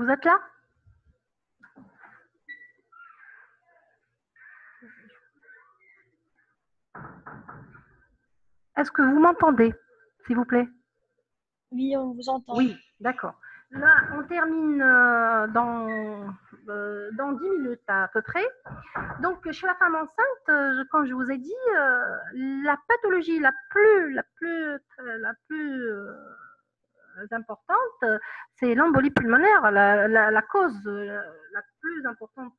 Vous êtes là? Est-ce que vous m'entendez, s'il vous plaît? Oui, on vous entend. Oui, d'accord. Là, on termine dans 10 minutes à peu près. Donc, chez la femme enceinte, comme je vous ai dit, la pathologie la plus importante, c'est l'embolie pulmonaire. La cause la plus importante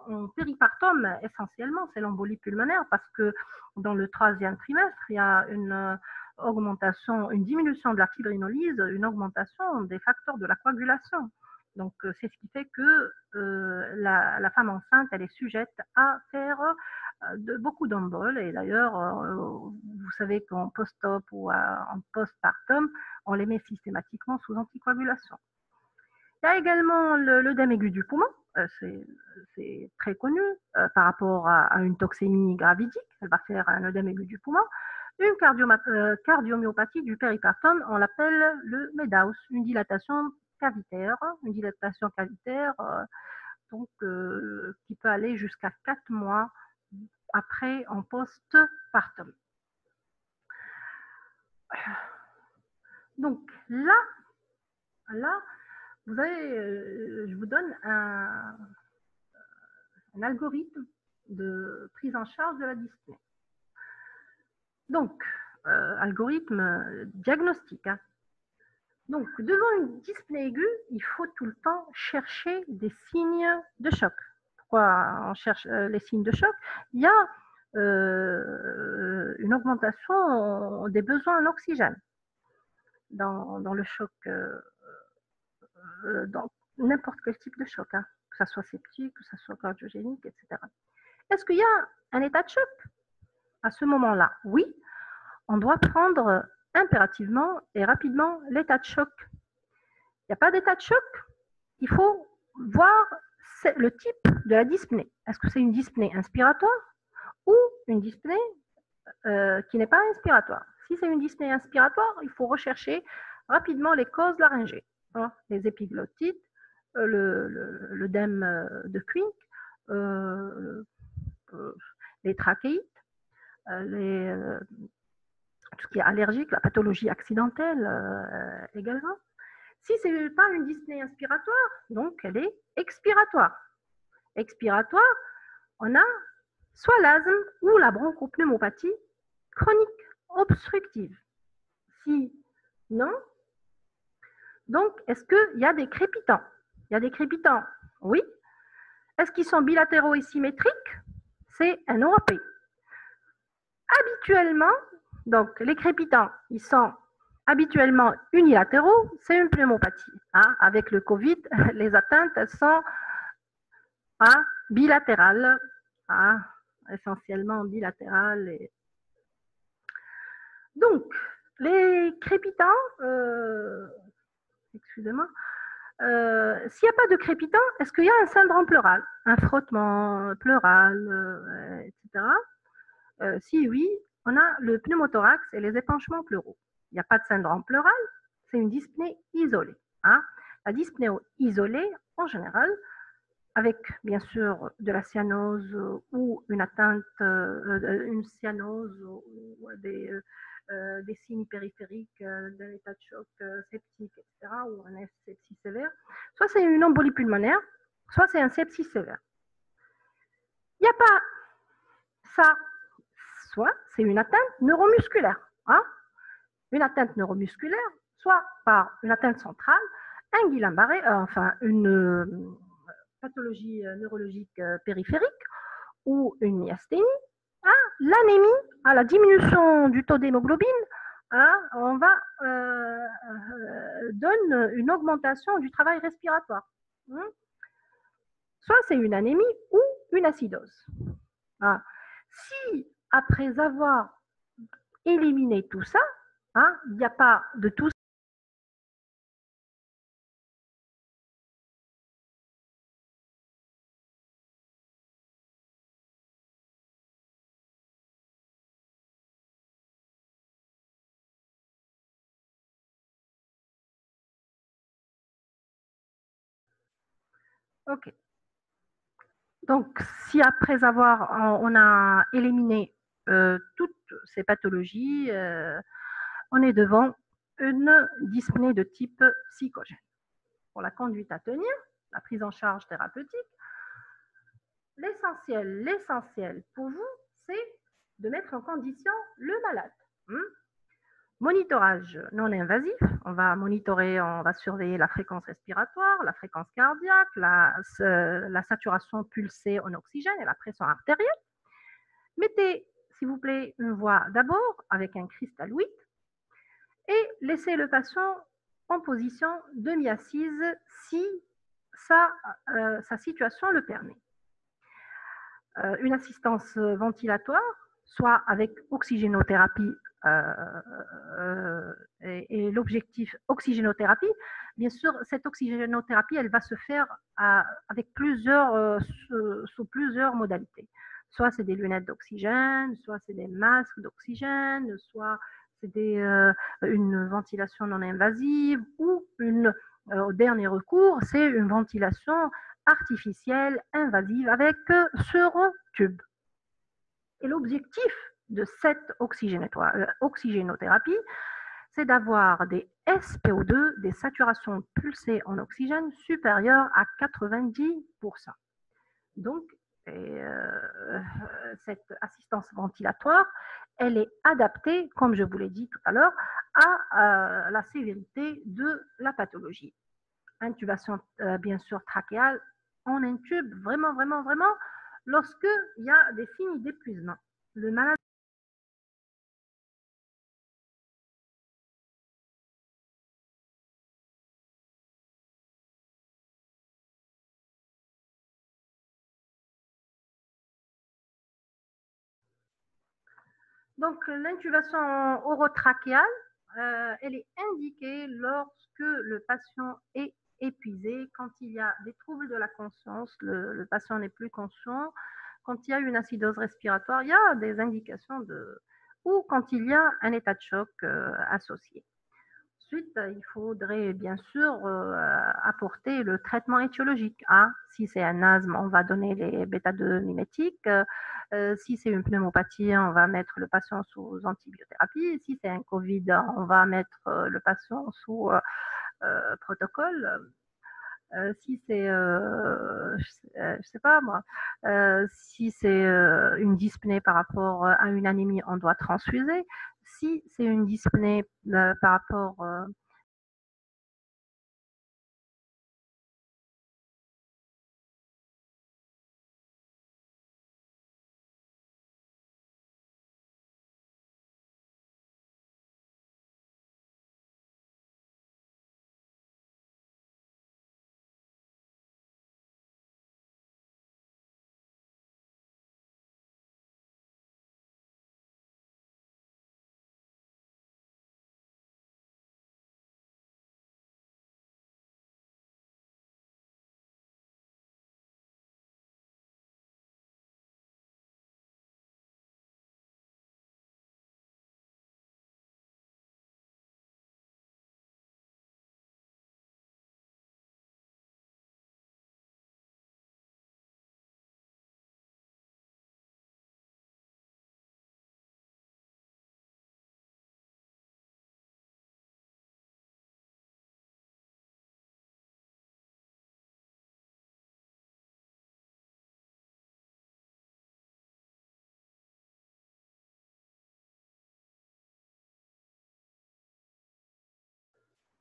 en péripartum, essentiellement, c'est l'embolie pulmonaire parce que dans le 3e trimestre, il y a une diminution de la fibrinolyse, une augmentation des facteurs de la coagulation. Donc, c'est ce qui fait que la femme enceinte, elle est sujette à faire beaucoup d'emboles. Et d'ailleurs, vous savez qu'en post-op ou en postpartum, on les met systématiquement sous anticoagulation. Il y a également l'œdème aigu du poumon, c'est très connu par rapport à une toxémie gravidique, elle va faire un œdème aigu du poumon. Une cardiomyopathie du péripartum, on l'appelle le MEDAUS, une dilatation cavitaire, donc, qui peut aller jusqu'à 4 mois après en postpartum. Donc là, je vous donne un algorithme de prise en charge de la dyspnée. Donc, algorithme diagnostique. Hein. Donc, devant une dyspnée aiguë, il faut tout le temps chercher des signes de choc. Pourquoi on cherche les signes de choc? Il y a une augmentation des besoins en oxygène dans le choc, dans n'importe quel type de choc, hein, que ce soit septique, que ce soit cardiogénique, etc. Est-ce qu'il y a un état de choc? À ce moment-là, oui, on doit prendre impérativement et rapidement l'état de choc. Il n'y a pas d'état de choc, il faut voir le type de la dyspnée. Est-ce que c'est une dyspnée inspiratoire ou une dyspnée qui n'est pas inspiratoire? Si c'est une dyspnée inspiratoire, il faut rechercher rapidement les causes laryngées, hein, les épiglottites, l'œdème de Quincke, les trachéites, tout ce qui est allergique, la pathologie accidentelle également. Si ce n'est pas une dyspnée inspiratoire, donc elle est expiratoire. Expiratoire, on a soit l'asthme ou la bronchopneumopathie chronique obstructive. Si non, donc est-ce qu'il y a des crépitants? Il y a des crépitants, oui. Est-ce qu'ils sont bilatéraux et symétriques? C'est un OAP. Habituellement, donc les crépitants, ils sont habituellement unilatéraux, c'est une pneumopathie. Hein. Avec le Covid, les atteintes, elles sont bilatérales, essentiellement bilatérales. Donc, les crépitants, excusez-moi, s'il n'y a pas de crépitant, est-ce qu'il y a un syndrome pleural, un frottement pleural, etc. Si oui, on a le pneumothorax et les épanchements pleuraux. Il n'y a pas de syndrome pleural, c'est une dyspnée isolée. Hein. La dyspnée isolée, en général, avec bien sûr de la cyanose ou une atteinte, une cyanose ou des signes périphériques d'un état de choc septique, etc., ou un sepsis sévère, soit c'est une embolie pulmonaire, soit c'est un sepsis sévère. Il n'y a pas ça, soit c'est une atteinte neuromusculaire. Hein. Une atteinte neuromusculaire, soit par une atteinte centrale, un Guillain-Barré, enfin une pathologie neurologique périphérique ou une myasthénie, l'anémie, la diminution du taux d'hémoglobine, on va donne une augmentation du travail respiratoire. Soit c'est une anémie ou une acidose. Si après avoir éliminé tout ça, il n'y a pas de tout Ok. Donc, si après on a éliminé toutes ces pathologies, on est devant une dyspnée de type psychogène. Pour la conduite à tenir, la prise en charge thérapeutique, l'essentiel pour vous, c'est de mettre en condition le malade. Monitorage non invasif, on va monitorer, on va surveiller la fréquence respiratoire, la fréquence cardiaque, la saturation pulsée en oxygène et la pression artérielle. Mettez, s'il vous plaît, une voix d'abord avec un cristal 8 et laissez le patient en position demi-assise si sa situation le permet. Une assistance ventilatoire, soit avec oxygénothérapie et l'objectif oxygénothérapie, bien sûr, cette oxygénothérapie, elle va se faire avec sous plusieurs modalités. Soit c'est des lunettes d'oxygène, soit c'est des masques d'oxygène, soit c'est une ventilation non invasive ou au dernier recours, c'est une ventilation artificielle invasive avec sur tube. Et l'objectif de cette oxygénothérapie, c'est d'avoir des SPO2, des saturations pulsées en oxygène supérieures à 90%. Donc, cette assistance ventilatoire, elle est adaptée, comme je vous l'ai dit tout à l'heure, à la sévérité de la pathologie. Intubation, bien sûr, trachéale, on intube vraiment, lorsqu'il y a des signes d'épuisement. Le malade Donc, l'intubation orotrachéale, elle est indiquée lorsque le patient est épuisé, quand il y a des troubles de la conscience, le patient n'est plus conscient, quand il y a une acidose respiratoire, il y a des indications ou quand il y a un état de choc associé. Ensuite, il faudrait bien sûr apporter le traitement étiologique. Si c'est un asthme, on va donner les bêta-2 mimétiques. Si c'est une pneumopathie, on va mettre le patient sous antibiothérapie. Si c'est un Covid, on va mettre le patient sous protocole. Si c'est, je sais pas moi, si c'est une dyspnée par rapport à une anémie, on doit transfuser. Si c'est une dyspnée par rapport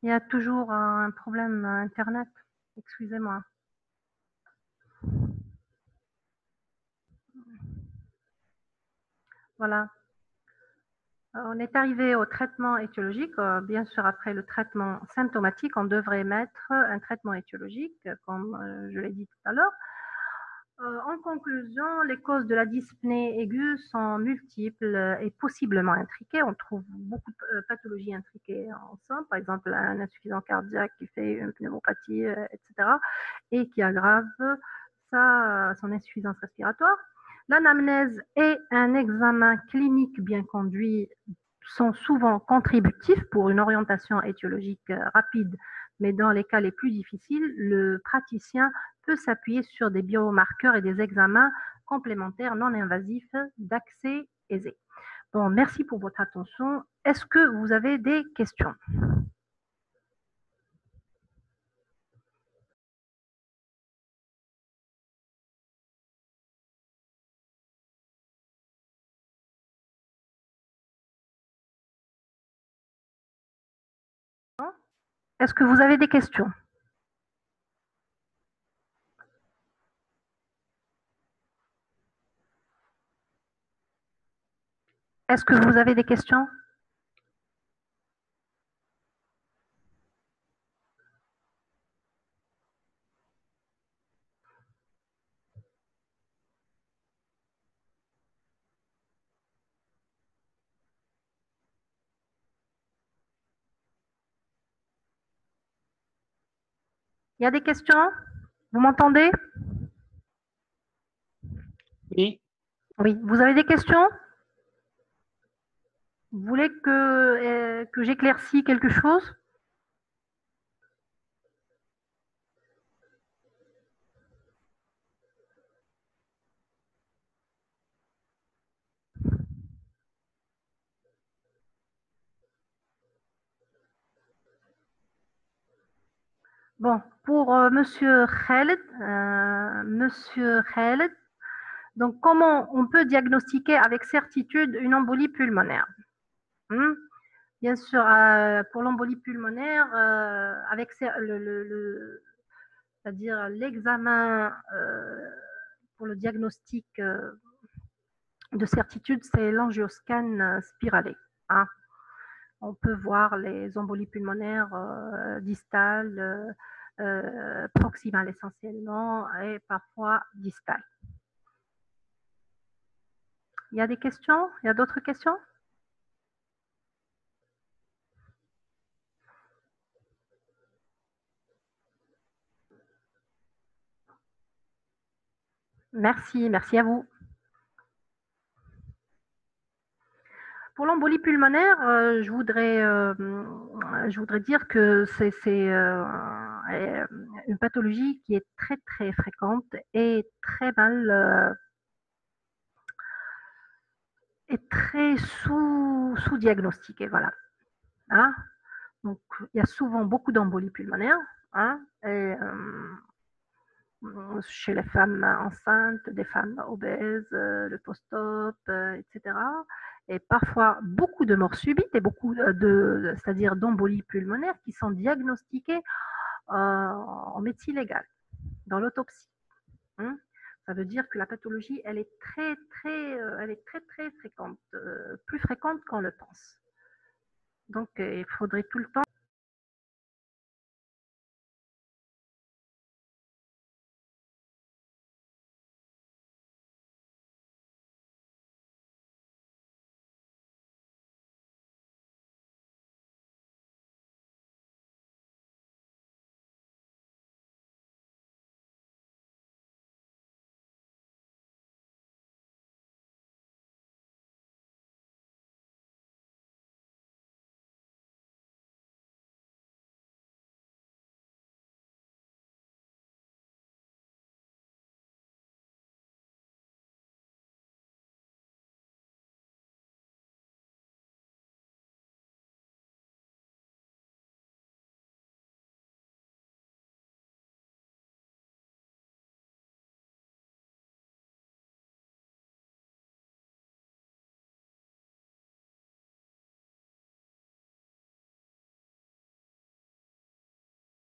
il y a toujours un problème Internet. Excusez-moi. Voilà. On est arrivé au traitement étiologique. Bien sûr, après le traitement symptomatique, on devrait mettre un traitement étiologique, comme je l'ai dit tout à l'heure. En conclusion, les causes de la dyspnée aiguë sont multiples et possiblement intriquées. On trouve beaucoup de pathologies intriquées ensemble, par exemple un insuffisant cardiaque qui fait une pneumopathie, etc., et qui aggrave son insuffisance respiratoire. L'anamnèse et un examen clinique bien conduit sont souvent contributifs pour une orientation étiologique rapide, mais dans les cas les plus difficiles, le praticien peut s'appuyer sur des biomarqueurs et des examens complémentaires non invasifs d'accès aisé. Bon, merci pour votre attention. Est-ce que vous avez des questions? Est-ce que vous avez des questions? Est-ce que vous avez des questions? Il y a des questions? Vous m'entendez? Oui. Oui. Vous avez des questions? Vous voulez que j'éclaircis quelque chose? Bon, pour Monsieur Khaled, donc comment on peut diagnostiquer avec certitude une embolie pulmonaire? Bien sûr, pour l'embolie pulmonaire, avec c'est-à-dire l'examen pour le diagnostic de certitude, c'est l'angioscan spiralé. Hein. On peut voir les embolies pulmonaires distales, proximales essentiellement, et parfois distales. Il y a des questions? Il y a d'autres questions? Merci, merci à vous. Pour l'embolie pulmonaire, je voudrais dire que c'est une pathologie qui est très très fréquente et très mal et très sous-diagnostiquée. Voilà. Hein? Donc, il y a souvent beaucoup d'embolies pulmonaires. Hein? Et, chez les femmes enceintes, des femmes obèses, le post-op, etc. Et parfois beaucoup de morts subites et beaucoup c'est-à-dire d'embolies pulmonaires qui sont diagnostiquées en médecine légale, dans l'autopsie. Hein. Ça veut dire que la pathologie, elle est très fréquente, plus fréquente qu'on le pense. Donc, il faudrait tout le temps